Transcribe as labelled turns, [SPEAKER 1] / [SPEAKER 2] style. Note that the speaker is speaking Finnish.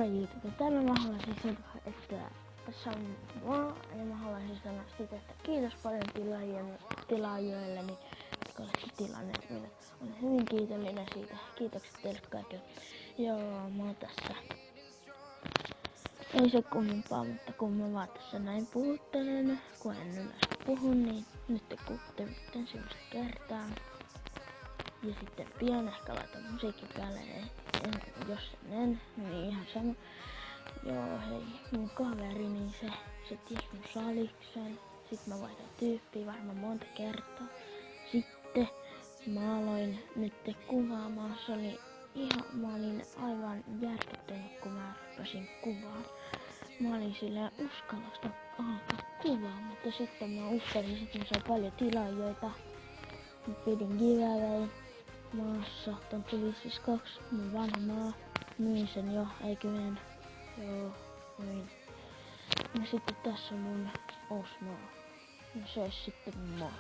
[SPEAKER 1] YouTube. Täällä mä haluaisin sanoa, että tässä on mua ja mä haluaisin sanoa sitä, että kiitos paljon tilaajille, jotka olette tilanneet minut. Olen hyvin kiitollinen siitä. Kiitokset teille kaikille. Joo, mä oon tässä. Ei se kummempaa, mutta kun mä vaan tässä näin puhuttelen, kun en yleensä puhu, niin nyt te kuutte ensimmäistä kertaa. Ja sitten pian ehkä laitan musiikin päälle, jos en, niin ihan sama. Joo, hei, mun kaveri, niin se ties mun saliksen. Sitten mä vaihdan tyyppiä varmaan monta kertaa. Sitten mä aloin nyt kuvaamaan. Se oli mä olin aivan järkyttynyt, kun mä rupesin kuvaan. Mä olin silleen uskallosta alkaa kuvaa, mutta sitten mä uskalsin, sitten mä sain paljon tilaajia. Mä pidin giveaway maassa, Tonttu 552, mun vanha maa. Myin sen jo, eikö mene? Joo, myin. Ja sitten tässä on mun uusi maa. Ja se olisi sitten moi.